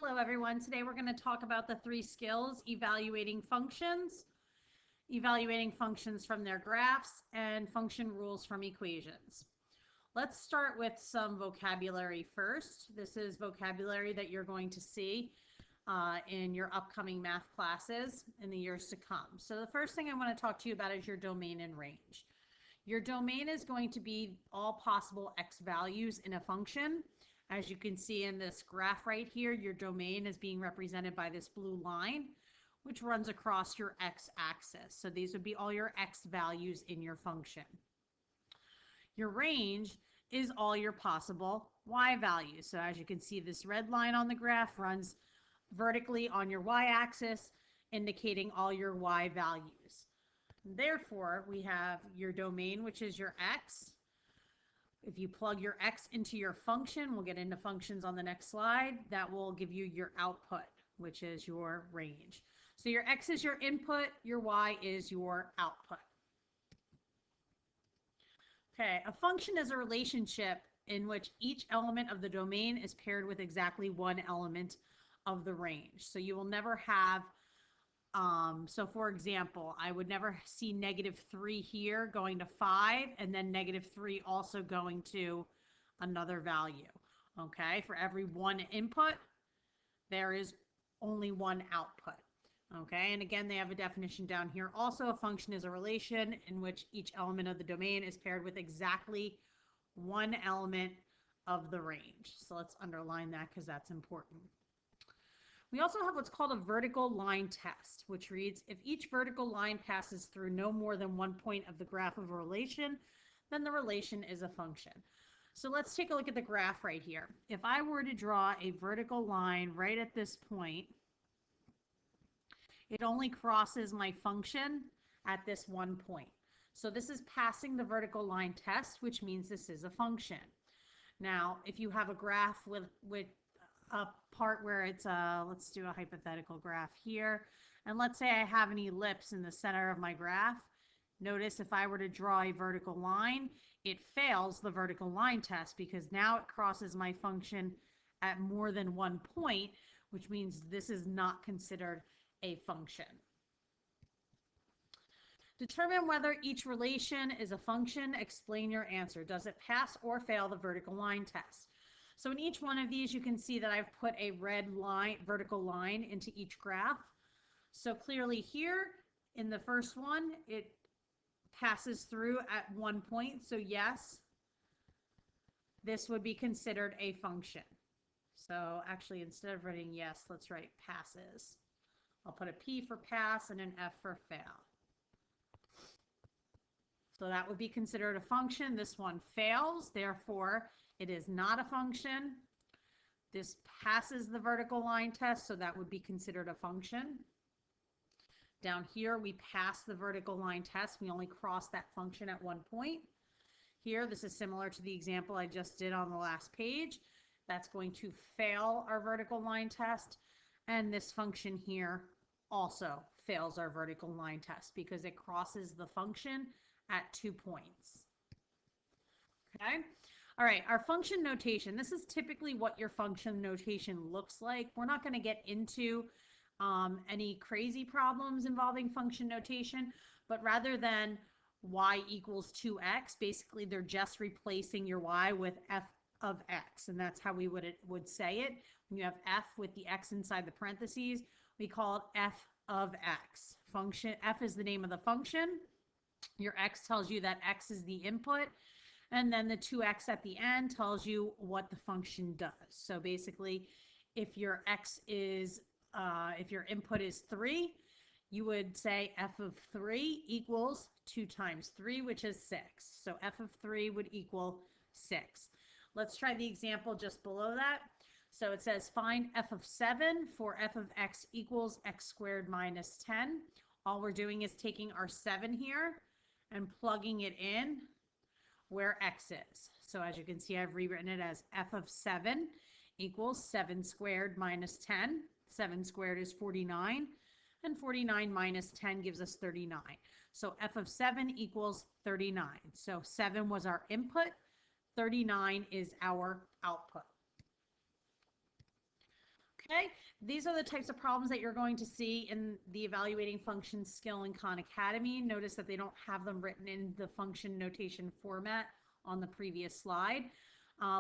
Hello everyone. Today we're going to talk about the three skills: evaluating functions from their graphs, and function rules from equations. Let's start with some vocabulary first. This is vocabulary that you're going to see in your upcoming math classes in the years to come. So the first thing I want to talk to you about is your domain and range. Your domain is going to be all possible x values in a function. As you can see in this graph right here, your domain is being represented by this blue line, which runs across your x-axis. So these would be all your x values in your function. Your range is all your possible y values. So as you can see, this red line on the graph runs vertically on your y-axis, indicating all your y values. Therefore, we have your domain, which is your x. If you plug your x into your function, we'll get into functions on the next slide, that will give you your output, which is your range. So your x is your input, your y is your output. Okay, a function is a relationship in which each element of the domain is paired with exactly one element of the range. So you will never have so for example, I would never see -3 here going to 5 and then -3 also going to another value. Okay, for every one input, there is only one output. Okay, and again, they have a definition down here. Also, a function is a relation in which each element of the domain is paired with exactly one element of the range. So let's underline that because that's important. We also have what's called a vertical line test, which reads, if each vertical line passes through no more than one point of the graph of a relation, then the relation is a function. So let's take a look at the graph right here. If I were to draw a vertical line right at this point, it only crosses my function at this one point. So this is passing the vertical line test, which means this is a function. Now, if you have a graph with a part where it's let's do a hypothetical graph here, and let's say I have an ellipse in the center of my graph. Notice if I were to draw a vertical line, it fails the vertical line test because now it crosses my function at more than one point, which means this is not considered a function. Determine whether each relation is a function. Explain your answer. Does it pass or fail the vertical line test? So in each one of these, you can see that I've put a red line, vertical line into each graph. So clearly here in the first one, it passes through at one point. So yes, this would be considered a function. So actually, instead of writing yes, let's write passes. I'll put a P for pass and an F for fail. So that would be considered a function. This one fails, therefore it is not a function. This passes the vertical line test, so that would be considered a function. Down here, we pass the vertical line test. We only cross that function at one point. Here, this is similar to the example I just did on the last page. That's going to fail our vertical line test. And this function here also fails our vertical line test because it crosses the function at 2 points. Okay. All right, our function notation. This is typically what your function notation looks like. We're not going to get into any crazy problems involving function notation, but rather than y equals 2x, basically they're just replacing your y with f of x, and that's how we would say it. When you have f with the x inside the parentheses, we call it f of x. Function f is the name of the function. Your x tells you that x is the input. And then the 2x at the end tells you what the function does. So basically, if your x is, if your input is 3, you would say f of 3 equals 2 times 3, which is 6. So f of 3 would equal 6. Let's try the example just below that. So it says find f of 7 for f of x equals x squared minus 10. All we're doing is taking our 7 here and plugging it in where x is. So as you can see, I've rewritten it as f of 7 equals 7 squared minus 10. 7 squared is 49, and 49 minus 10 gives us 39. So f of 7 equals 39. So 7 was our input, 39 is our output. Okay, these are the types of problems that you're going to see in the Evaluating Functions skill in Khan Academy. Notice that they don't have them written in the function notation format on the previous slide.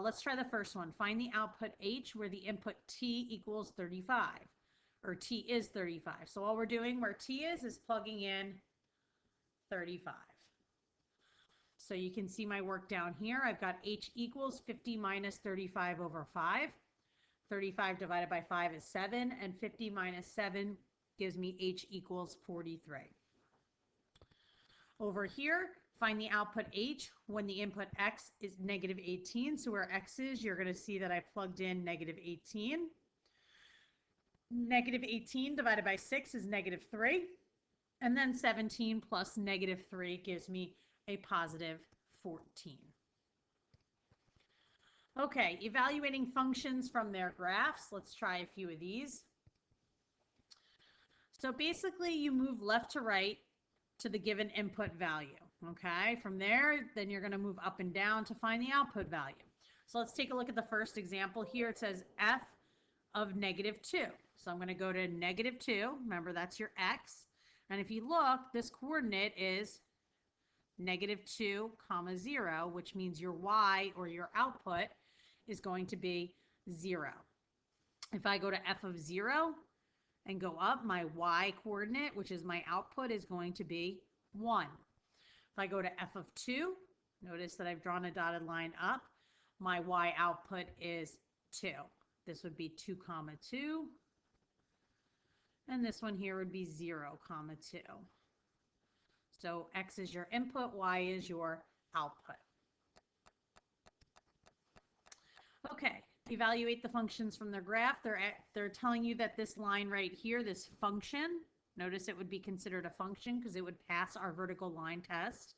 Let's try the first one. Find the output h where the input t equals 35, or t is 35. So all we're doing where t is plugging in 35. So you can see my work down here. I've got h equals 50 minus 35 over 5. 35 divided by 5 is 7, and 50 minus 7 gives me h equals 43. Over here, find the output h when the input x is negative 18. So where x is, you're going to see that I plugged in negative 18. Negative 18 divided by 6 is negative 3. And then 17 plus negative 3 gives me a positive 14. Okay, evaluating functions from their graphs. Let's try a few of these. So basically, you move left to right to the given input value. Okay, from there, then you're going to move up and down to find the output value. So let's take a look at the first example here. It says f of negative 2. So I'm going to go to negative 2. Remember, that's your x. And if you look, this coordinate is negative 2 comma 0, which means your y, or your output, is going to be 0. If I go to f of 0 and go up, my y coordinate, which is my output, is going to be 1. If I go to f of 2, notice that I've drawn a dotted line up. My y output is 2. This would be 2 comma 2. And this one here would be 0 comma 2. So x is your input, y is your output. Okay, evaluate the functions from their graph. They're telling you that this line right here, this function, notice it would be considered a function because it would pass our vertical line test.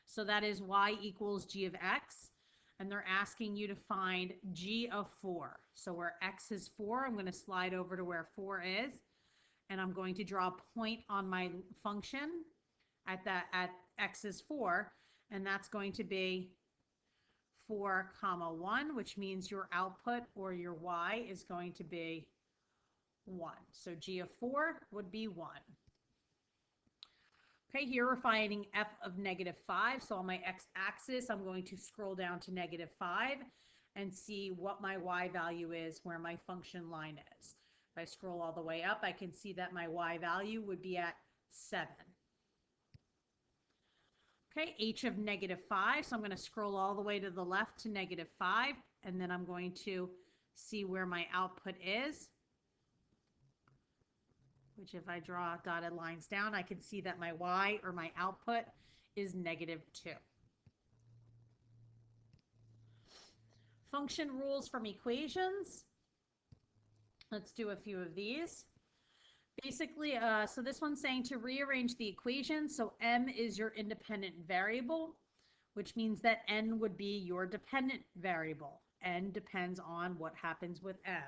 So that is y equals g of x. And they're asking you to find g of 4. So where x is 4, I'm going to slide over to where 4 is. And I'm going to draw a point on my function at x is 4. And that's going to be 4 comma 1, which means your output, or your y, is going to be 1. So g of 4 would be 1. Okay, here we're finding f of negative 5. So on my x-axis, I'm going to scroll down to negative 5 and see what my y value is where my function line is. If I scroll all the way up, I can see that my y value would be at 7. Okay, h of negative 5. So I'm going to scroll all the way to the left to negative 5, and then I'm going to see where my output is, which if I draw dotted lines down, I can see that my y, or my output, is negative 2. Function rules from equations. Let's do a few of these. Basically, so this one's saying to rearrange the equation. So m is your independent variable, which means that n would be your dependent variable. N depends on what happens with m.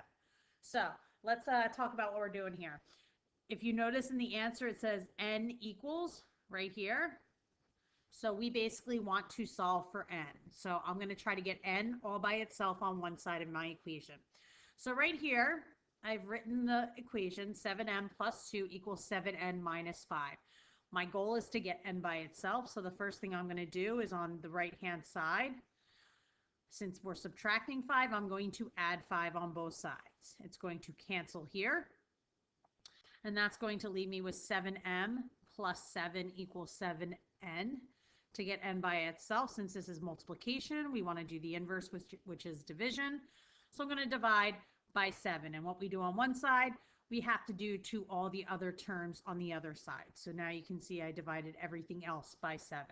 So let's talk about what we're doing here. If you notice in the answer, it says n equals right here. So we basically want to solve for n. So I'm going to try to get n all by itself on one side of my equation. So right here, I've written the equation 7m plus 2 equals 7n minus 5. My goal is to get n by itself. So the first thing I'm going to do is on the right-hand side, since we're subtracting 5, I'm going to add 5 on both sides. It's going to cancel here. And that's going to leave me with 7m plus 7 equals 7n. To get n by itself, since this is multiplication, we want to do the inverse, which is division. So I'm going to divide by 7. And what we do on one side, we have to do to all the other terms on the other side. So now you can see I divided everything else by 7.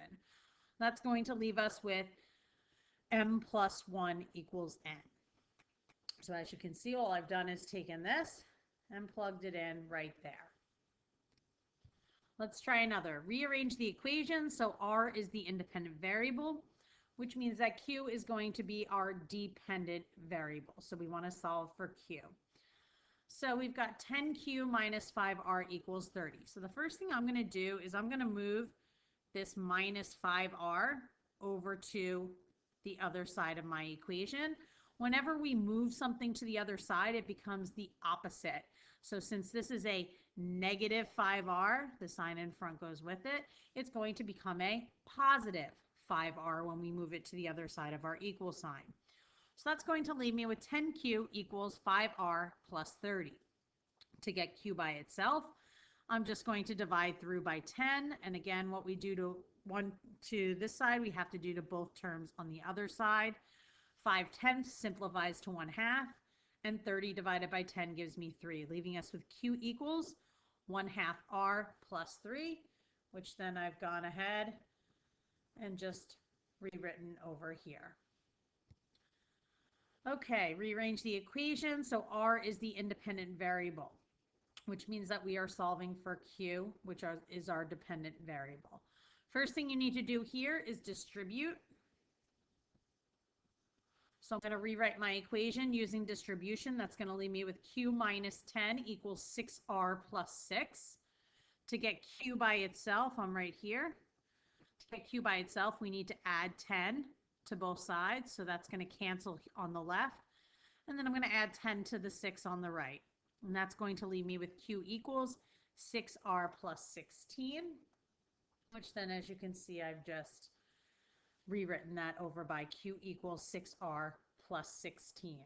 That's going to leave us with m plus 1 equals n. So as you can see, all I've done is taken this and plugged it in right there. Let's try another. Rearrange the equation. So r is the independent variable, which means that q is going to be our dependent variable. So we want to solve for q. So we've got 10q minus 5r equals 30. So the first thing I'm going to do is I'm going to move this minus 5r over to the other side of my equation. Whenever we move something to the other side, it becomes the opposite. So since this is a negative 5r, the sign in front goes with it, it's going to become a positive 5r when we move it to the other side of our equal sign. So that's going to leave me with 10q equals 5r plus 30. To get q by itself, I'm just going to divide through by 10. And again, what we do to this side, we have to do to both terms on the other side. 5/10 simplifies to 1/2, and 30 divided by 10 gives me 3, leaving us with q equals 1/2 r plus 3, which then I've gone ahead and just rewritten over here. Okay, rearrange the equation. So r is the independent variable, which means that we are solving for q, which is our dependent variable. First thing you need to do here is distribute. So I'm going to rewrite my equation using distribution. That's going to leave me with q minus 10 equals 6r plus 6. To get q by itself, I'm right here. To get q by itself, we need to add 10 to both sides. So that's going to cancel on the left. And then I'm going to add 10 to the 6 on the right. And that's going to leave me with q equals 6r plus 16, which then, as you can see, I've just rewritten that over by q equals 6r plus 16.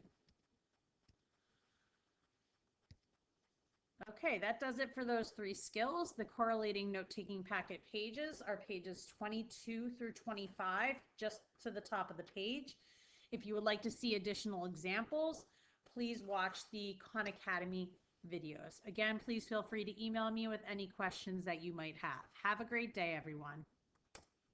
Okay, that does it for those 3 skills. The correlating note-taking packet pages are pages 22 through 25, just to the top of the page. If you would like to see additional examples, please watch the Khan Academy videos. Again, please feel free to email me with any questions that you might have. Have a great day, everyone.